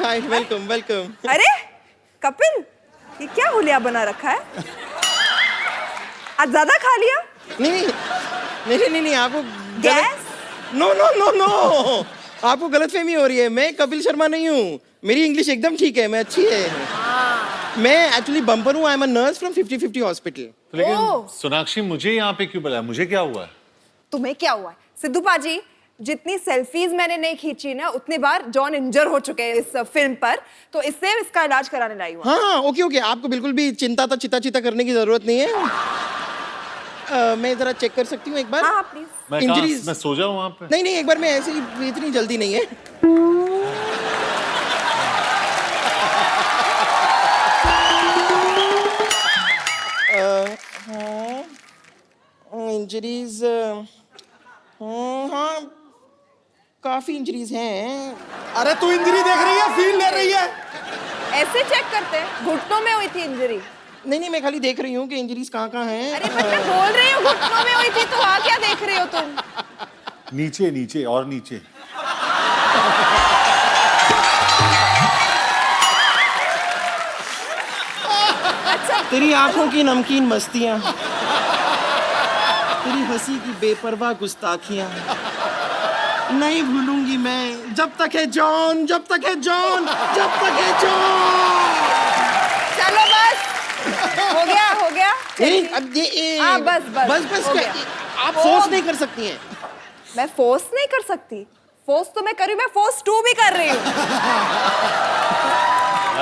Hi welcome welcome. अरे कपिल, ये क्या हुलिया बना रखा है? आज ज्यादा खा लिया? नहीं आपको gas? No no no no, आपको गलतफहमी हो रही है। मैं कपिल शर्मा नहीं हूँ, मेरी इंग्लिश एकदम ठीक है, मैं अच्छी है। मैं एक्चुअली बम्पर हूँ, I am a nurse from 50-50 hospital. लेकिन ओह। सोनाक्षी मुझे यहाँ पे क्यों बुलाया, मुझे क्या हुआ है? तुम्हें क्या हुआ है? सिद्धू पाजी, जितनी सेल्फीज मैंने नहीं खींची ना, उतनी बार जॉन इंजर हो चुके हैं इस फिल्म पर, तो इससे इसका इलाज कराने लाई हूँ। हाँ ओके, आपको बिल्कुल भी चिंता चिता करने की जरूरत नहीं है। मैं जरा चेक कर सकती हूँ एक बार? हाँ प्लीज। मैं सो जाऊँ वहाँ पे? नहीं एक बार मैं ऐसे ही, इतनी जल्दी नहीं है। इंजरीज, हाँ काफी इंजरीज हैं। अरे तू इंजरी देख रही है, फील ले रही है? ऐसे चेक करते हैं, घुटनों में हुई थी इंजरी। नहीं मैं खाली देख रही हूँ कि इंजरीज कहाँ हैं। अरे बट मैं बोल रही हूँ घुटनों में हुई थी, तो वहाँ क्या देख रही हो तुम? नीचे नीचे और नीचे। तेरी आंखों की नमकीन मस्तियां, तेरी हंसी की बेपरवाह गुस्ताखियां नहीं भूलूंगी मैं, जब तक है जॉन, जब तक है जॉन, जब तक है जॉन। चलो बस, हो गया। नहीं अब ये हाँ, बस हो गया। आप फोर्स नहीं कर सकती हैं। मैं फोर्स नहीं कर सकती, फोर्स तो मैं कर रही हूँ, मैं फोर्स 2 भी कर रही हूँ।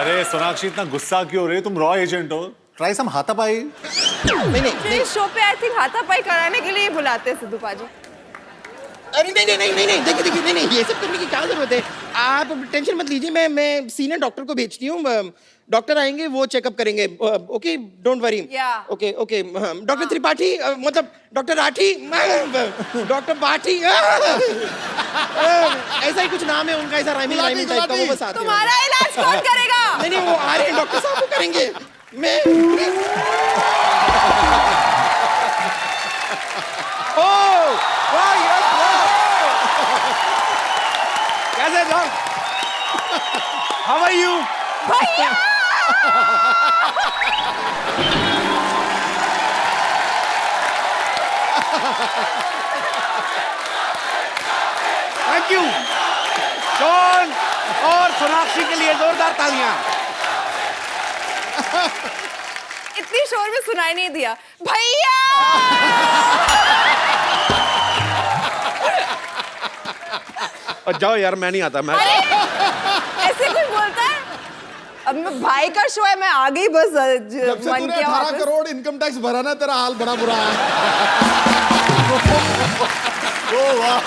अरे सोनाक्षी इतना गुस्सा क्यों हो रही है? तुम रॉ एजेंट हो, ट्राई सम हाथापाई। नहीं इस शो पे आई थिंक हाथापाई कराने के लिए बुलाते हैं सिद्धू पाजी। अरे नहीं देखिए नहीं ये सब करने की क्या जरूरत है। आप टेंशन मत लीजिए, मैं सीनियर डॉक्टर को भेजती हूँ, डॉक्टर आएंगे वो चेकअप करेंगे। Okay don't worry. Okay doctor Tripathi, मतलब डॉक्टर राठी, डॉक्टर बाठी, ऐसा ही कुछ नाम है उनका, ऐसा राइमिंग टाइप का, वो बस आते हैं। तुम्हारा इलाज कौन करेगा? नहीं वो आ रहे हैं, डॉक्टर साहब वो करेंगे। मैं कैसे जॉन? How are you? भैया! थैंक यू जॉन और सोनाक्षी के लिए जोरदार तालियां। इतनी शोर में सुनाई नहीं दिया। भैया! और जाओ यार, मैं नहीं आता। मैं ऐसे कोई बोलता है? अब मैं भाई का शो है, मैं आ गई बस। जब से तूने 18 करोड़ इनकम टैक्स भरा ना, तेरा हाल बड़ा बुरा है। ओ वाह।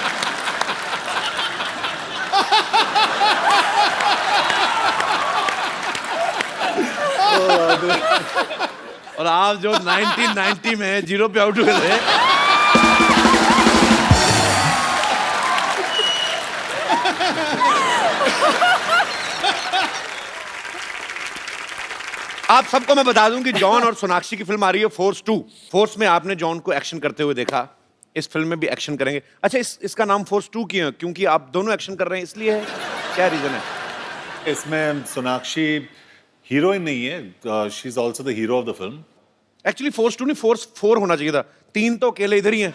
और आप जो 1990 में 0 पे आउट हुए थे, आप सबको मैं बता दूं कि जॉन और सोनाक्षी की फिल्म आ रही है फोर्स 2। फोर्स में आपने जॉन को एक्शन करते हुए देखा, इस फिल्म में भी एक्शन करेंगे। अच्छा, इसका नाम फोर्स 2 क्यों है? क्योंकि आप दोनों एक्शन कर रहे हैं इसलिए है? क्या रीजन है? इसमें सोनाक्षी हीरोइन नहीं है, she is also the hero of the film. Actually force 2 नहीं, फोर्स 4 होना चाहिए था। 3 तो अकेले इधर ही हैं।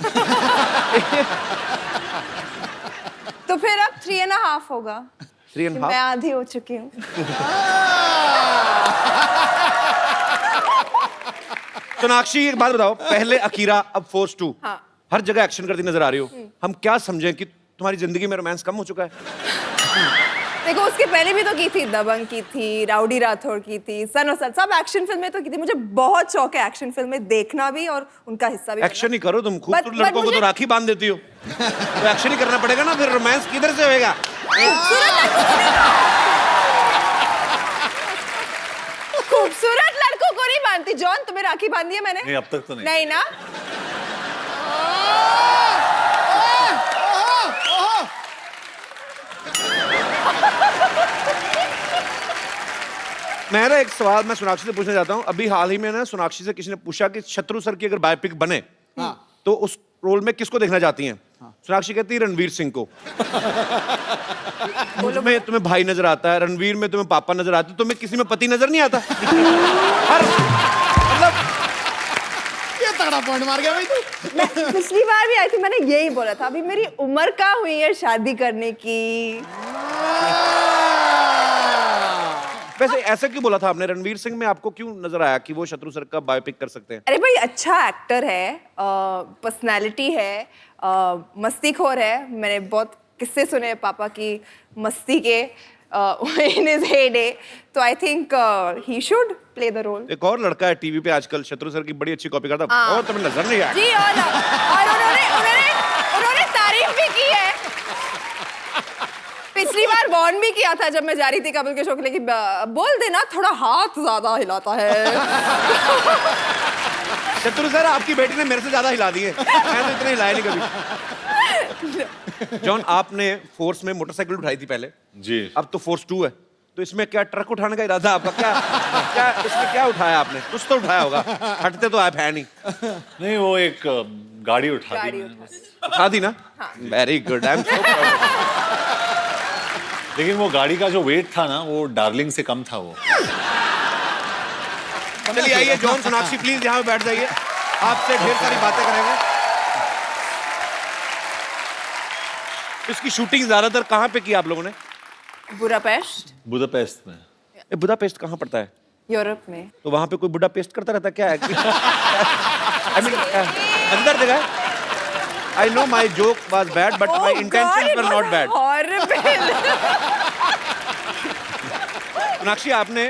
तो फिर अब 3.5 होगा। 3.5? मैं आधी हो चुकी हूँ। सोनाक्षी एक बात बताओ, पहले अकीरा अब फोर्स 2। हाँ। हर जगह एक्शन करती नजर आ रही हो, हम क्या समझें कि तुम्हारी जिंदगी में रोमांस कम हो चुका है? देखो, उसके पहले भी तो की थी, दबंग की थी, राउडी राठौड़ की थी, सन और सन, सब एक्शन फिल्में तो की थी। मुझे बहुत शौक है एक्शन फिल्में देखना भी और उनका हिस्सा भी। एक्शन ही करो तुम, खूबसूरत but लड़कों को तो मुझे- राखी बांध देती हो। तो एक्शन ही करना पड़ेगा ना, फिर रोमांस किधर से होएगा? खूबसूरत लड़कों को नहीं बांधती। जॉन, तुम्हें राखी बांधी है मैंने? नहीं, अब तक तो नहीं। नहीं ना? मैं ना एक सवाल मैं सोनाक्षी से पूछना चाहता हूँ। अभी हाल ही में ना सोनाक्षी से किसी ने पूछा कि शत्रु सर की अगर बायोपिक बने, तो रोल में किसको देखना चाहती हैं? सोनाक्षी कहती है रणवीर सिंह को। मुझमें तुम्हें भाई नजर आता है, रणवीर में तुम्हें पापा नजर आते, तुम्हें किसी में पति नजर नहीं आता? हर मतलब ये तगड़ा पॉइंट मार गया भाई तू। मैं पिछली बार भी आई थी, मैंने यही बोला था, अभी मेरी उम्र कहाँ हुई है शादी करने की। वैसे ऐसा क्यों बोला था आपने? रणवीर सिंह में आपको क्यों नजर आया कि वो शत्रु सर का बायोपिक कर सकते हैं? अरे भाई अच्छा एक्टर है, पर्सनालिटी है, मस्तीखोर है। मैंने बहुत किस्से सुने हैं पापा की मस्ती के इन हिज हेडे, तो I think he should play the role. एक और लड़का है टीवी पे आजकल शत्रु सर की बड़ी अच्छी कॉपी करता है, और तुम्हें नजर नहीं आया? जी, और उन्होंने तारीफ भी की है। पिछली बार वार्न भी किया था जब मैं जा रही थी कपिल के शो के लिए कि बोल देना थोड़ा हाथ ज्यादा हिलाता है। शत्रु सर आपकी बेटी ने मेरे से ज्यादा हिला दिए, मैं तो इतने हिलाए नहीं कभी। जॉन, आपने फोर्स में मोटरसाइकिल उठाई थी पहले, जी। अब तो फोर्स 2 है, तो इसमें क्या ट्रक उठाने का इरादा आपका? क्या इसमें क्या उठाया आपने? कुछ तो उठाया होगा, हटते तो आप है नहीं। नहीं, वो एक गाड़ी उठा दी। उठा दी ना? Very good, I am so proud. लेकिन वो गाड़ी का जो वेट था ना, वो डार्लिंग से कम था वो। चलिए आइए जॉन, सोनाक्षी प्लीज यहाँ पे बैठ जाइए, आपसे ढेर सारी बातें करेंगे। इसकी शूटिंग ज्यादातर कहाँ पे की आप लोगों ने? बुडापेस्ट, बुदापेस्ट में। बुडापेस्ट कहाँ पड़ता है? यूरोप में। तो वहां पे कोई बुढ़ा पेस्ट करता रहता क्या है? I mean, अंदर जगह है? I know my joke was bad, but my intentions were not bad. Sonakshi, आपने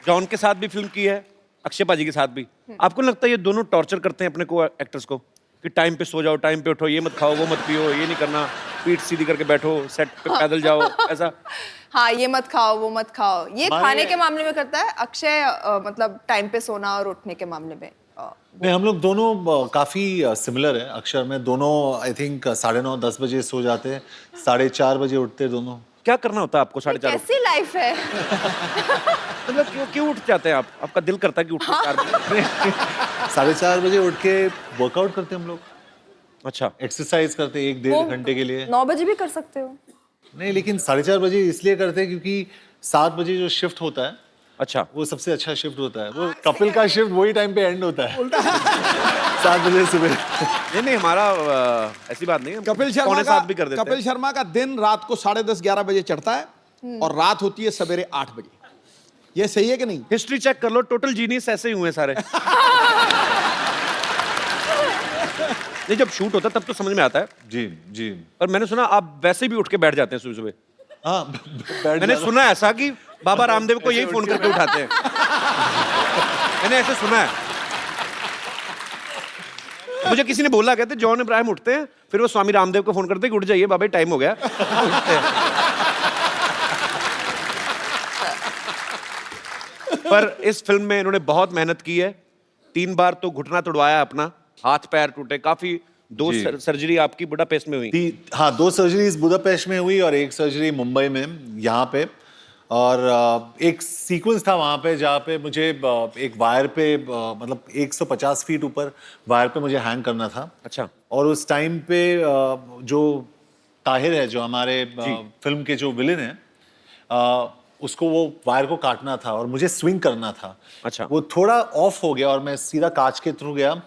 जॉन के साथ भी फिल्म की है, अक्षय पाजी के साथ भी। आपको लगता है ये दोनों टॉर्चर करते हैं अपने को एक्टर्स को कि टाइम पे सो जाओ, टाइम पे उठो, ये मत खाओ, वो मत पियो, ये नहीं करना, पीठ सीधी करके बैठो, सेट पे पैदल जाओ, ऐसा? हाँ, ये मत खाओ, वो मत खाओ, ये खाने के मामले में करता है अक्षय, मतलब टाइम पे सोना और उठने के मामले में। नहीं, हम लोग दोनों काफी सिमिलर है। अक्षर में दोनों आई थिंक 9:30-10 बजे सो जाते हैं, 4:30 बजे उठते दोनों। क्या करना होता है आपको 4:30? कैसी लाइफ है? मतलब क्यों उठ जाते हैं आप? आपका दिल करता है कि उठो 4 बजे? 4:30 बजे उठ के वर्कआउट करते हम लोग। अच्छा, एक्सरसाइज करते 1-1.5 घंटे के लिए। 9 बजे भी कर सकते हो? नहीं, लेकिन 4:30 बजे इसलिए करते हैं क्योंकि 7 बजे जो शिफ्ट होता है, अच्छा, वो सबसे अच्छा शिफ्ट होता है। वो कपिल का शिफ्ट वही टाइम पे एंड होता है, 7 बजे सुबह। नहीं, हमारा ऐसी बात नहीं है। कपिल शर्मा पौने का 7 भी कर देते हैं। कपिल शर्मा का दिन रात को 10:30-11 बजे चढ़ता है और रात होती है सवेरे 8 बजे। ये सही है कि नहीं? हिस्ट्री चेक कर लो, टोटल जीनियस ऐसे ही हुए सारे। नहीं, जब शूट होता है तब तो समझ में आता है। जी जी। पर मैंने सुना आप वैसे भी उठ के बैठ जाते हैं सुबह सुबह। हाँ, मैंने सुना ऐसा कि बाबा रामदेव को यही फोन करके उठाते हैं। मैंने ऐसे सुना है। मुझे किसी ने बोला, कहते जॉन इब्राहिम उठते हैं, फिर वो स्वामी रामदेव को फोन करते हैं कि उठ जाइए बाबा, टाइम हो गया। उठते हैं। पर इस फिल्म में इन्होंने बहुत मेहनत की है। 3 बार तो घुटना तुड़वाया अपना, हाथ पैर टूटे, काफी 2 सर्जरी आपकी बुडापेस्ट में हुई। हाँ, 2 सर्जरीज बुदापेस्ट में हुई और 1 सर्जरी मुंबई में, यहाँ पे। और एक सीक्वेंस था वहाँ पे जहाँ पे मुझे एक वायर पे मतलब 150 फीट ऊपर वायर पे मुझे हैंग करना था। अच्छा। और उस टाइम पे जो ताहिर है, जो हमारे फिल्म के जो विलेन है, उसको वो वायर को काटना था और मुझे स्विंग करना था। अच्छा। वो थोड़ा ऑफ हो गया और मैं सीधा कांच के थ्रू गया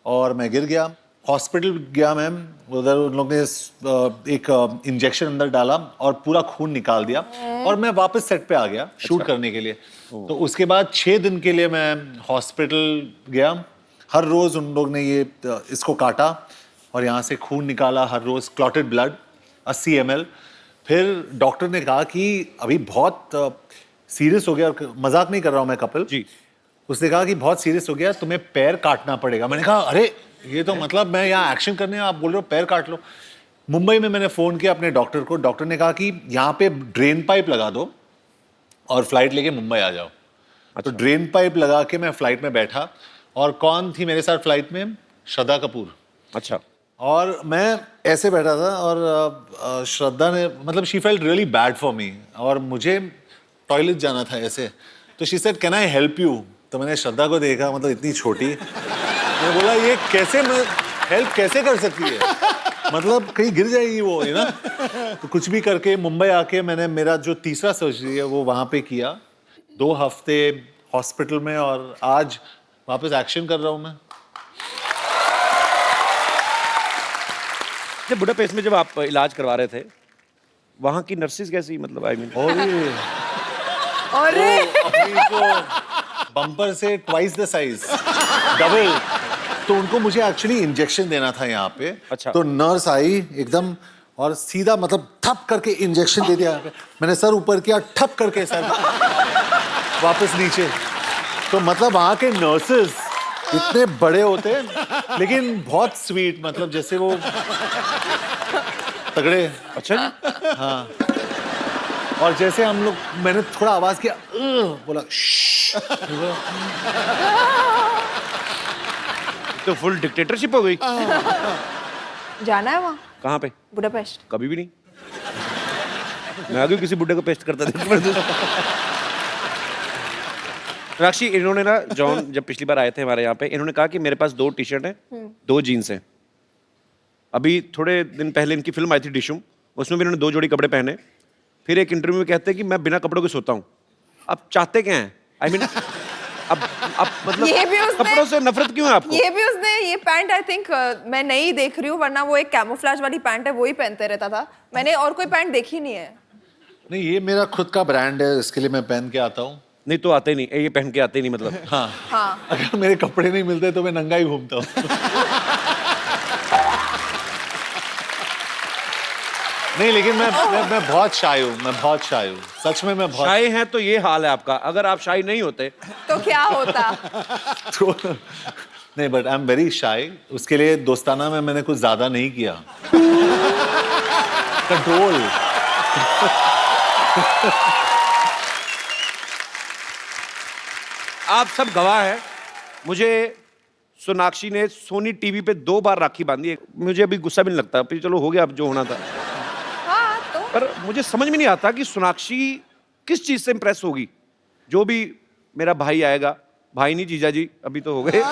और मैं गिर गया। हॉस्पिटल गया मैम, उधर उन लोग ने एक इंजेक्शन अंदर डाला और पूरा खून निकाल दिया और मैं वापस सेट पे आ गया शूट करने के लिए। तो उसके बाद 6 दिन के लिए मैं हॉस्पिटल गया। हर रोज उन लोग ने ये इसको काटा और यहाँ से खून निकाला, हर रोज क्लॉटेड ब्लड 80 ml। फिर डॉक्टर ने कहा कि अभी बहुत सीरियस हो गया, और मजाक नहीं कर रहा हूँ मैं कपिल जी। उसने कहा कि बहुत सीरियस हो गया, तुम्हें पैर काटना पड़ेगा। मैंने कहा अरे ये तो मतलब मैं यहाँ एक्शन करने, आप बोल रहे हो पैर काट लो। मुंबई में मैंने फ़ोन किया अपने डॉक्टर को, डॉक्टर ने कहा कि यहाँ पे ड्रेन पाइप लगा दो और फ्लाइट लेके मुंबई आ जाओ। तो ड्रेन पाइप लगा के मैं फ्लाइट में बैठा और कौन थी मेरे साथ फ्लाइट में? श्रद्धा कपूर। अच्छा। और मैं ऐसे बैठा था और श्रद्धा ने मतलब she felt really bad for me और मुझे टॉयलेट जाना था ऐसे। तो she said can I help you? तो मैंने श्रद्धा को देखा, मतलब इतनी छोटी। मैं बोला ये कैसे, मैं हेल्प कैसे कर सकती है? मतलब कहीं गिर जाएगी वो, है ना? तो कुछ भी करके मुंबई आके मैंने मेरा जो तीसरा सर्जरी है वो वहां पे किया, 2 हफ्ते हॉस्पिटल में, और आज वापस एक्शन कर रहा हूँ मैं। जब बुडापेस्ट में जब आप इलाज करवा रहे थे, वहाँ की नर्सेज कैसी, मतलब आई मीन? अरे अपनी तो बम्पर से ट्वाइस द साइज, डबल। तो उनको मुझे एक्चुअली इंजेक्शन देना था यहाँ पे। अच्छा। तो नर्स आई एकदम और सीधा मतलब ठप करके इंजेक्शन दे दिया। मैंने सर ऊपर किया, ठप करके सर वापस नीचे। तो मतलब वहाँ के नर्सेस इतने बड़े होते हैं लेकिन बहुत स्वीट, मतलब जैसे वो तगड़े। अच्छा जी। हाँ, और जैसे हम लोग, मैंने थोड़ा आवाज किया, बोला श्श्श। तो फुल डिक्टेटरशिप हो गई। जाना है वहाँ कहाँ पे? बुडापेस्ट? कभी भी नहीं। मैं आगे किसी बुड्ढे को पेस्ट करता था। राक्षी, इन्होंने ना, जॉन जब पिछली बार आए थे हमारे यहाँ पे, इन्होंने कहा कि मेरे पास 2 टी-शर्ट हैं, 2 जीन्स हैं। अभी थोड़े दिन पहले इनकी फिल्म आई थी डिशुम, उसमें भी इन्होंने 2 जोड़ी कपड़े पहने। फिर एक इंटरव्यू में कहते हैं कि मैं बिना कपड़ों के सोता हूँ। अब चाहते क्या हैं? आई मीन अब मतलब ये भी उसने- कपड़ों से नफरत क्यों है आपको? ये भी उसने ये पैंट आई थिंक मैं नहीं देख रही हूँ, वरना वो एक कैमोफ्लेज वाली पैंट है, वो ही पहनते रहता था। मैंने और कोई पैंट देखी नहीं है। नहीं, ये मेरा खुद का ब्रांड है, इसके लिए मैं पहन के आता हूँ। नहीं तो आते ही नहीं, ये पहन के आते ही नहीं मतलब। हाँ, हाँ अगर मेरे कपड़े नहीं मिलते तो मैं नंगा ही घूमता हूँ। नहीं, लेकिन मैं बहुत शाय हूँ, मैं बहुत शाय हूँ, सच में मैं बहुत शाय हैं तो ये हाल है आपका। अगर आप शाय नहीं होते तो क्या होता? तो नहीं, but I am very shy. उसके लिए दोस्ताना में मैंने कुछ ज्यादा नहीं किया। कंट्रोल। आप सब गवाह हैं। मुझे सोनाक्षी ने सोनी टीवी पे 2 बार राखी बांधी है। मुझे अभी गुस्सा भी नहीं लगता, फिर चलो हो गया अब जो होना था। हाँ तो पर मुझे समझ में नहीं आता कि सोनाक्षी किस चीज से इंप्रेस होगी। जो भी मेरा भाई आएगा, भाई नहीं जीजा जी अभी तो हो गए,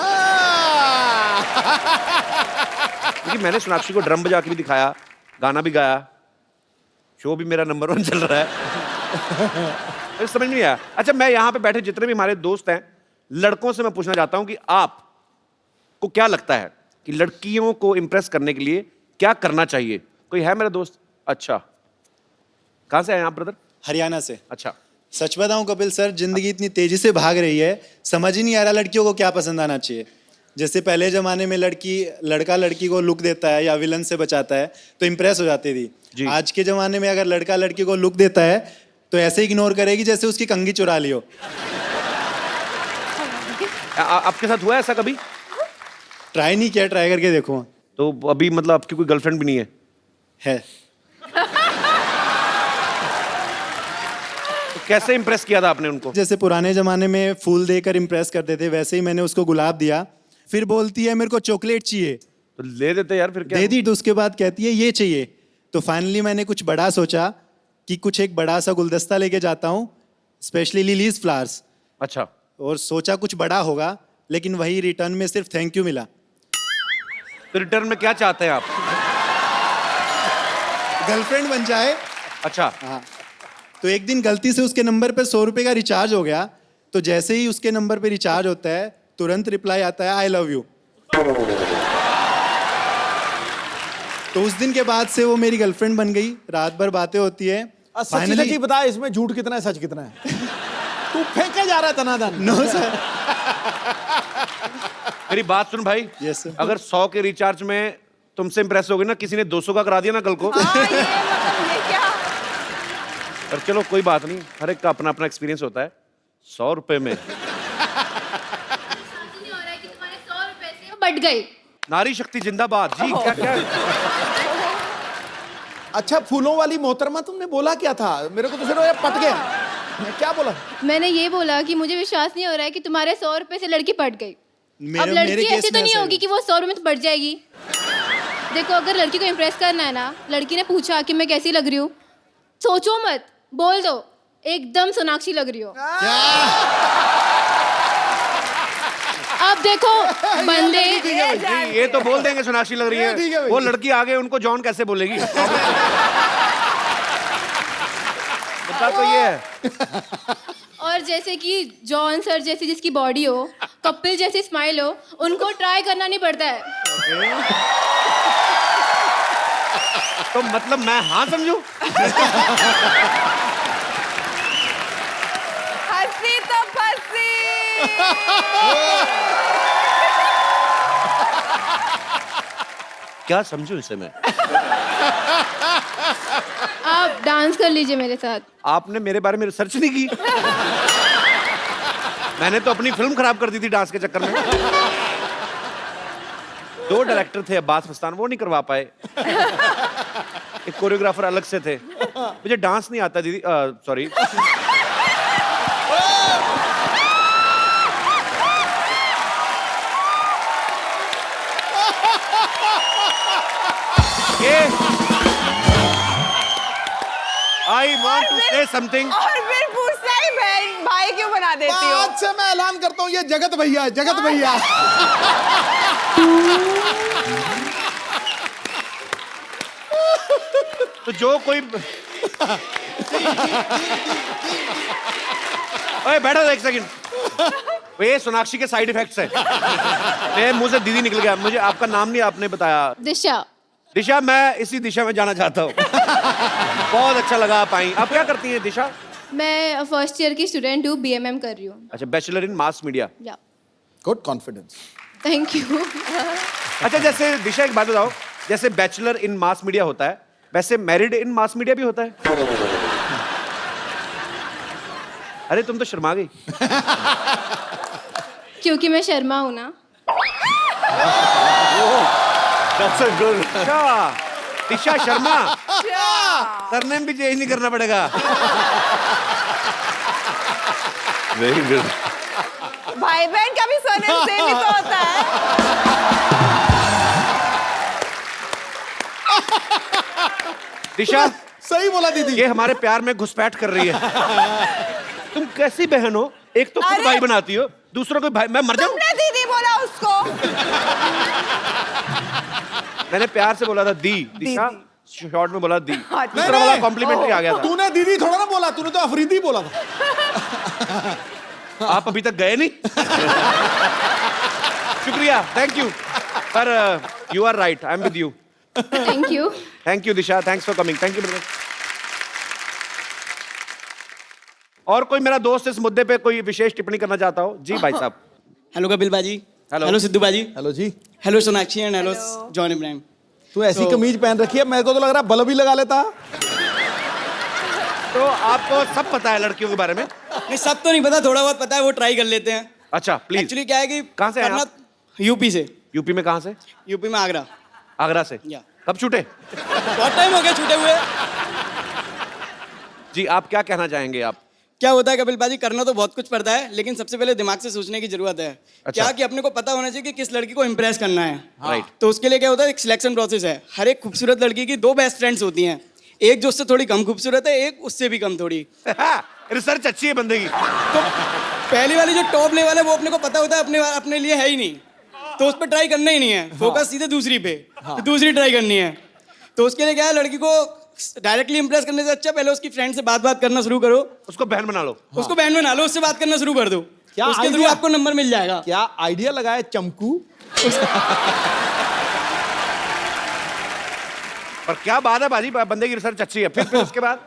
क्योंकि मैंने सोनाक्षी को ड्रम बजा के भी दिखाया, गाना भी गाया, शो भी मेरा नंबर 1 चल रहा है। तो समझ नहीं आया। अच्छा, मैं यहाँ पे बैठे जितने भी हमारे दोस्त हैं, लड़कों से मैं पूछना चाहता हूँ कि आप को क्या लगता है कि लड़कियों को इंप्रेस करने के लिए क्या करना चाहिए? कोई है मेरा दोस्त? अच्छा, कहाँ से आए आप ब्रदर? हरियाणा से। अच्छा, सच बताऊं कपिल सर, जिंदगी इतनी तेजी से भाग रही है, समझ ही नहीं आ रहा लड़कियों को क्या पसंद आना चाहिए। जैसे पहले जमाने में लड़का लड़की को लुक देता है या विलन से बचाता है तो इंप्रेस हो जाती जी। थी। आज के जमाने में अगर लड़का लड़की को लुक देता है तो ऐसे इग्नोर करेगी जैसे उसकी कंघी चुरा ली हो। आपके साथ हुआ है ऐसा कभी? ट्राई नहीं किया, ट्राई करके देखो। तो अभी मतलब आपकी कोई गर्लफ्रेंड भी नहीं है? है। तो कैसे इंप्रेस किया था आपने उनको? जैसे पुराने जमाने में फूल देकर इंप्रेस करते थे, वैसे ही मैंने उसको गुलाब दिया। फिर बोलती है मेरे को चॉकलेट चाहिए, तो ले देते यार, फिर क्या? दे दी। तो उसके बाद कहती है ये चाहिए। तो फाइनली मैंने कुछ बड़ा सोचा कि कुछ एक बड़ा सा गुलदस्ता लेके जाता हूँ, स्पेशली लिलीज फ्लावर्स। अच्छा, और सोचा कुछ बड़ा होगा, लेकिन वही रिटर्न में सिर्फ थैंक यू मिला। तो रिटर्न में क्या चाहते हैं आप? गर्लफ्रेंड बन जाए। अच्छा, हाँ। तो एक दिन गलती से उसके नंबर पे 100 रुपए का रिचार्ज हो गया। तो जैसे ही उसके नंबर पे रिचार्ज होता है, तुरंत रिप्लाई आता है आई लव यू। तो उस दिन के बाद से वो मेरी गर्लफ्रेंड बन गई। रात भर बातें होती है। सच्ची सच्ची बता, इसमें झूठ कितना है, सच कितना है? तू फेंके जा रहा है तनादन। No sir. मेरी बात सुन भाई। Yes, sir. अगर 100 के रिचार्ज में तुमसे इंप्रेस हो गई ना, किसी ने 200 का करा दिया ना कल को, हाँ, ये क्या? पर चलो कोई बात नहीं, हर एक का अपना अपना एक्सपीरियंस होता है। 100 रुपए में बढ़ गई। नारी शक्ति जिंदाबाद जी। क्या क्या अच्छा, फूलों वाली मोहतरमा, तुमने बोला क्या था? मेरे को तो फिर ये पट गया। मैं क्या बोला? मैंने ये बोला कि मुझे विश्वास नहीं हो रहा है कि तुम्हारे 100 रुपए से लड़की पट गई। अब मेरे लड़की केस ऐसी तो में नहीं ऐसा होगी कि वो 100 रुपए में बढ़ जाएगी। देखो, अगर लड़की को इम्प्रेस करना है ना, लड़की ने पूछा कि मैं कैसी लग रही हूँ, सोचो मत, बोल दो एकदम सोनाक्षी लग रही हो। अब देखो बंदे नहीं, ये तो बोल देंगे सोनाक्षी लग रही ये ठीक है है, भाई। वो लड़की आगे उनको जॉन कैसे बोलेगी? बता तो ये है। और जैसे कि जॉन सर जैसी जिसकी बॉडी हो, कपिल जैसी स्माइल हो, उनको ट्राई करना नहीं पड़ता है। तो मतलब मैं हाँ समझू? हंसी तो फंसी। क्या समझू इसे मैं? आप डांस कर लीजिए मेरे साथ। आपने मेरे बारे में रिसर्च नहीं की? मैंने तो अपनी फिल्म खराब कर दी थी डांस के चक्कर में। 2 डायरेक्टर थे अब्बास मस्तान, वो नहीं करवा पाए। एक कोरियोग्राफर अलग से थे। मुझे डांस नहीं आता दीदी, sorry. I want to say something. और फिर पूछता है बहन भाई क्यों बना देती हो? आज से मैं ऐलान करता हूँ, ये जगत भैया है, जगत भैया। तो जो कोई ओए बैठो एक सेकंड। ये सोनाक्षी के साइड इफेक्ट्स है। मेरे मुंह से दीदी निकल गया। मुझे आपका नाम नहीं आपने बताया। दिशा। दिशा, मैं इसी दिशा में जाना चाहता हूँ। बहुत अच्छा लगा आप आई। आप क्या करती हैं दिशा? मैं फर्स्ट ईयर की स्टूडेंट हूँ, BMM कर रही हूँ। अच्छा, बैचलर इन मास मीडिया। या गुड कॉन्फिडेंस। Thank you. अच्छा, जैसे दिशा एक बात बताओ, जैसे बैचलर इन मास मीडिया होता है, वैसे मैरिड इन मास मीडिया भी होता है? अरे तुम तो शर्मा गई। क्योंकि मैं शर्मा हूँ ना। अच्छा, दिशा शर्मा। सरनेम भी चेंज नहीं करना पड़ेगा। Very good. भाई बहन का भी सरनेम सेम ही तो होता है। दिशा, सही बोला दीदी। ये हमारे प्यार में घुसपैठ कर रही है। तुम कैसी बहन हो? एक तो खुद अरे! भाई बनाती हो, दूसरों को भाई। मैं मर जाऊं? तुमने दीदी बोला उसको। मैंने प्यार से बोला था दी। दिशा शॉर्ट में बोला दी। हाँ, ठीक दूसरा वाला कॉम्प्लीमेंट्री आ गया था। तूने दीदी थोड़ा ना बोला, तूने तो अफरीदी बोला था। आप अभी तक गए नहीं। शुक्रिया, थैंक यू। पर you are right, I am with you. Thank you. Thank you Disha, thanks for coming. Thank you brother. और कोई मेरा दोस्त इस मुद्दे पे कोई विशेष टिप्पणी करना चाहता हो? जी भाई साहब। हेलो कपिल बाजी। हेलो। हेलो सिद्धू बाजी। हेलो जी। Hello Sonakshi and hello John Abraham. तू ऐसी कमीज पहन रखी है, मेरे को तो लग रहा है बल्ब ही लगा लेता। तो आपको सब पता है लड़कियों के बारे में? नहीं, सब तो नहीं पता, थोड़ा बहुत पता है, वो ट्राई कर लेते हैं। अच्छा प्लीज। एक्चुअली क्या है कि कहाँ से हैं करना- आप? यूपी से। यूपी में कहाँ से? यूपी में आगरा। आगरा से। या। कब छूटे? बहुत टाइम हो गया छूटे हुए। जी, आप क्या कहना चाहेंगे? आप क्या होता है कपिल बाजी, करना तो बहुत कुछ पड़ता है, लेकिन सबसे पहले दिमाग से सोचने की जरूरत है। क्या कि अपने को पता होना चाहिए कि किस लड़की को इम्प्रेस करना है। राइट। तो उसके लिए क्या होता है, एक सिलेक्शन प्रोसेस है। हर एक खूबसूरत लड़की की 2 बेस्ट फ्रेंड्स होती हैं। एक जो उससे थोड़ी कम खूबसूरत है, एक उससे भी कम थोड़ी। रिसर्च अच्छी है बंदे की। तो पहली वाली जो टॉप लेवल है वो अपने को पता होता है अपने लिए है ही नहीं, तो उस पर ट्राई करना ही नहीं है। फोकस सीधे दूसरी पे, दूसरी ट्राई करनी है। तो उसके लिए क्या है, लड़की को डायरेक्टली इंप्रेस करने से अच्छा पहले उसकी फ्रेंड से बात करना शुरू करो। उसको बहन बना लो। उसको बहन बना लो, उससे बात करना शुरू कर दो। क्या उसके थ्रू idea? आपको नंबर मिल जाएगा। क्या आइडिया लगाया चमकू। पर क्या बात है बाजी, बंदे की रिसर्च अच्छी है। फिर उसके बाद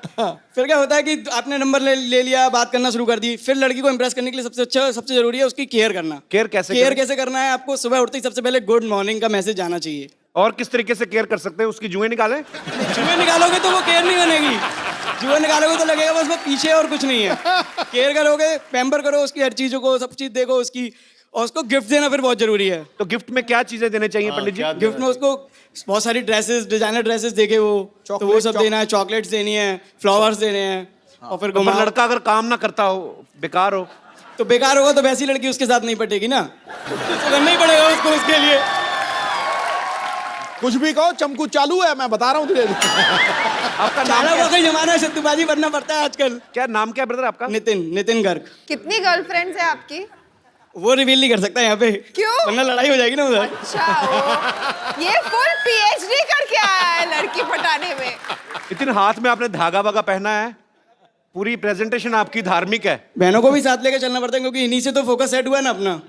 फिर क्या होता है कि आपने नंबर ले लिया, बात करना शुरू कर दी। फिर लड़की को इंप्रेस करने के लिए सबसे जरूरी है उसकी केयर करना। केयर कैसे केयर करें? कैसे करना है, आपको सुबह उठते ही सबसे पहले गुड मॉर्निंग का मैसेज आना चाहिए। और किस तरीके से केयर कर सकते हैं? उसकी जुएं निकालें? जुए निकालोगे तो वो केयर नहीं बनेगी। जुए निकालोगे तो लगेगा बस वो पीछे, और कुछ नहीं है। केयर करोगे, पैम्पर करो उसकी हर चीजों को, सब चीज देखो उसकी, और उसको गिफ्ट देना फिर बहुत जरूरी है। तो गिफ्ट में क्या चीजें देने चाहिए पंडित जी? गिफ्ट में उसको बहुत सारी ड्रेसेस, डिजाइनर ड्रेसेस देखे वो, तो वो सब देना है। चॉकलेट्स देनी है, फ्लावर्स देने हैं, और फिर तो पर लड़का अगर काम ना करता हो, बेकार हो, तो बेकार होगा, तो वैसी लड़की उसके साथ नहीं पटेगी ना, तो करना ही पड़ेगा उसको उसके लिए। कुछ भी कहो, चमकू चालू है, मैं बता रहा हूँ तुझे। आपका नाम चारा क्या? वाकई जमाना है, सत्तूबाजी बनना पड़ता है आजकल। क्या नाम क्या ब्रदर आपका? नितिन गर्ग। कितनी गर्लफ्रेंड्स है आपकी? वो रिवील नहीं कर सकता यहाँ पे। क्यों? वरना लड़ाई हो जाएगी ना उधर। अच्छा ये फुल PhD करके आया है लड़की पटाने में। इतने हाथ में आपने धागा वागा पहना है, पूरी प्रेजेंटेशन आपकी धार्मिक है। बहनों को भी साथ लेके चलना पड़ता है क्योंकि इन्हीं से तो फोकस सेट हुआ है ना अपना।